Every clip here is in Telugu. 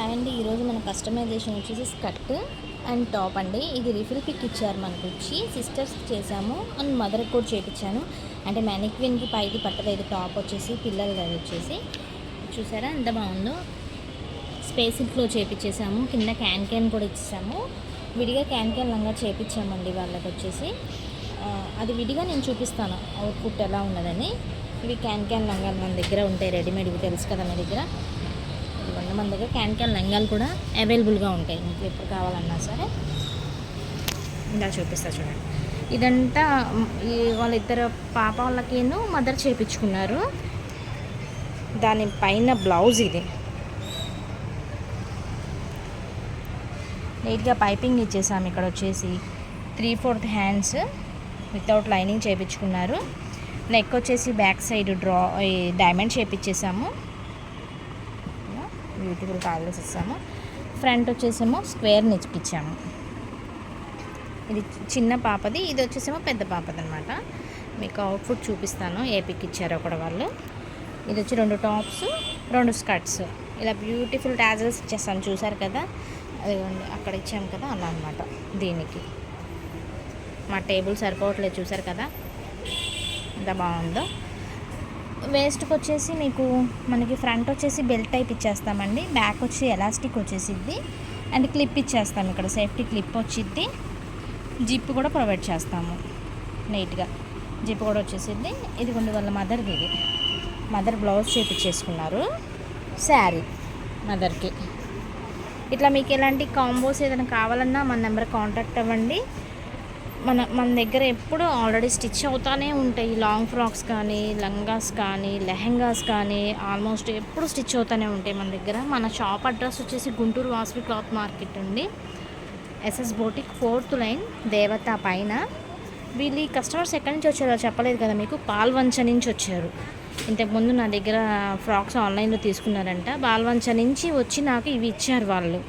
అండ్ ఈరోజు మన కస్టమైజేషన్ వచ్చేసి స్కర్ట్ అండ్ టాప్ అండి. ఇది రిఫిల్ పిక్ ఇచ్చారు మనకు వచ్చి సిస్టర్స్కి చేసాము అండ్ మదర్కి కూడా చేయించాను. అంటే మ్యానిక్విన్కి పైది పట్టలేదు. టాప్ వచ్చేసి పిల్లలది అది వచ్చేసి చూసారా ఎంత బాగుందో. స్పేస్ ఇంట్లో చేయించేసాము. కింద క్యాన్ కూడా ఇచ్చేసాము. విడిగా క్యాన్ లంగా చేయించామండి వాళ్ళకి వచ్చేసి. అది విడిగా నేను చూపిస్తాను అవుట్పుట్ ఎలా ఉన్నదని. ఇవి క్యాన్ లంగాలు మన దగ్గర ఉంటాయి రెడీమేడ్. ఇవి తెలుసు కదా మీ దగ్గర. ఇవన్నీ మన దగ్గర క్యాన్ లంగాలు కూడా అవైలబుల్గా ఉంటాయి. మీకు ఎప్పుడు కావాలన్నా సరే ఇలా చూపిస్తా చూడండి. ఇదంతా వాళ్ళిద్దరు పాప వాళ్ళకేను మదర్ చేయించుకున్నారు. దాని పైన బ్లౌజ్ ఇది నీట్గా పైపింగ్ ఇచ్చేసాము. ఇక్కడ వచ్చేసి 3/4 హ్యాండ్స్ వితౌట్ లైనింగ్ చేయించుకున్నారు. నెక్ వచ్చేసి బ్యాక్ సైడ్ డైమండ్ చేయించేసాము. బ్యూటిఫుల్ టాయిలెట్స్ ఇస్తాము. ఫ్రంట్ వచ్చేసేమో స్క్వేర్ ఇచ్చాము. ఇది చిన్న పాపది, ఇది వచ్చేసేమో పెద్ద పాపది అనమాట. మీకు అవుట్ఫుట్ చూపిస్తాను ఏ పిక్ ఇచ్చారో కూడా వాళ్ళు. ఇది వచ్చి 2 టాప్స్ 2 స్కర్ట్స్ ఇలా బ్యూటిఫుల్ టాజల్స్ ఇచ్చేస్తాను. చూసారు కదా అక్కడ ఇచ్చాము కదా అలా అనమాట. దీనికి మా టేబుల్ సరిపోవట్లేదు చూసారు కదా ఎంత బాగుందో. వేస్ట్కి వచ్చేసి మీకు మనకి ఫ్రంట్ వచ్చేసి బెల్ట్ టైప్ ఇచ్చేస్తామండి. బ్యాక్ వచ్చి ఎలాస్టిక్ వచ్చేసిద్ది అండ్ క్లిప్ ఇచ్చేస్తాము. ఇక్కడ సేఫ్టీ క్లిప్ వచ్చిద్ది. జిప్ కూడా ప్రొవైడ్ చేస్తాము. నీట్గా జిప్ కూడా వచ్చేసిద్ది. ఇది కొన్ని వాళ్ళ మదర్ది. ఇది మదర్ బ్లౌజ్ చేపించేసుకున్నారు. శారీ మదర్కి. ఇట్లా మీకు ఎలాంటి కాంబోస్ ఏదైనా కావాలన్నా మన నెంబర్ కాంటాక్ట్ అవ్వండి. మన దగ్గర ఎప్పుడు ఆల్రెడీ స్టిచ్ అవుతానే ఉంటాయి. లాంగ్ ఫ్రాక్స్ కానీ లంగాస్ కానీ లెహెంగాస్ కానీ ఆల్మోస్ట్ ఎప్పుడు స్టిచ్ అవుతానే ఉంటాయి మన దగ్గర. మన షాప్ అడ్రస్ వచ్చేసి గుంటూరు వాసవి క్లాత్ మార్కెట్ ఉంది. ఎస్ఎస్ బోటిక్ 4th లైన్ దేవత పైన. వీళ్ళు ఈ కస్టమర్స్ ఎక్కడి నుంచి వచ్చారో చెప్పలేదు కదా మీకు. పాల్వంచ నుంచి వచ్చారు. ఇంతకుముందు నా దగ్గర ఫ్రాక్స్ ఆన్లైన్లో తీసుకున్నారంట. పాల్వంచ నుంచి వచ్చి నాకు ఇవి ఇచ్చారు వాళ్ళు.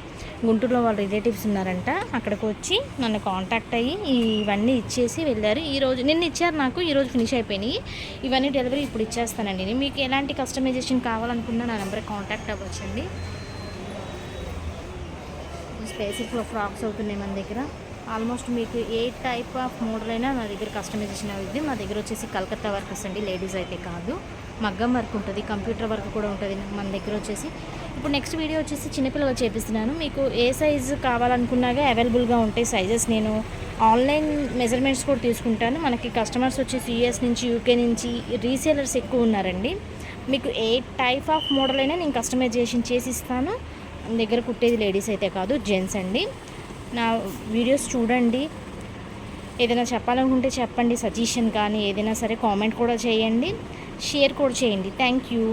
గుంటూరులో వాళ్ళ రిలేటివ్స్ ఉన్నారంట. అక్కడికి వచ్చి నన్ను కాంటాక్ట్ అయ్యి ఇవన్నీ ఇచ్చేసి వెళ్ళారు. ఈరోజు నిన్న ఇచ్చారు నాకు, ఈరోజు ఫినిష్ అయిపోయినాయి. ఇవన్నీ డెలివరీ ఇప్పుడు ఇచ్చేస్తానండి. మీకు ఎలాంటి కస్టమైజేషన్ కావాలనుకున్నా నా నెంబర్ కాంటాక్ట్ అవ్వచ్చండి. స్పేసిఫిక్లో ఫ్రాక్స్ అవుతున్నాయి మన దగ్గర. ఆల్మోస్ట్ మీకు ఏ టైప్ ఆఫ్ మోడల్ అయినా నా దగ్గర కస్టమైజేషన్ అవుతుంది. మా దగ్గర వచ్చేసి కలకత్తా వర్కర్స్ అండి, లేడీస్ అయితే కాదు. మగ్గం వర్క్ ఉంటుంది, కంప్యూటర్ వర్క్ కూడా ఉంటుంది మన దగ్గర వచ్చేసి. ఇప్పుడు నెక్స్ట్ వీడియో వచ్చేసి చిన్నపిల్లలు చేపిస్తున్నాను. మీకు ఏ సైజు కావాలనుకున్నాగా అవైలబుల్గా ఉంటాయి సైజెస్. నేను ఆన్లైన్ మెజర్మెంట్స్ కూడా తీసుకుంటాను. మనకి కస్టమర్స్ వచ్చేసి యూఎస్ నుంచి యూకే నుంచి రీసేలర్స్ ఎక్కువ ఉన్నారండి. మీకు ఏ టైప్ ఆఫ్ మోడల్ అయినా నేను కస్టమైజేషన్ చేసి ఇస్తాను. మన దగ్గర కుట్టేది లేడీస్ అయితే కాదు, జెంట్స్ అండి. నా వీడియోస్ చూడండి. ఏదైనా చెప్పాలనుకుంటే చెప్పండి. సజెషన్ కానీ ఏదైనా సరే కామెంట్ కూడా చేయండి, షేర్ కూడా చేయండి. Thank you.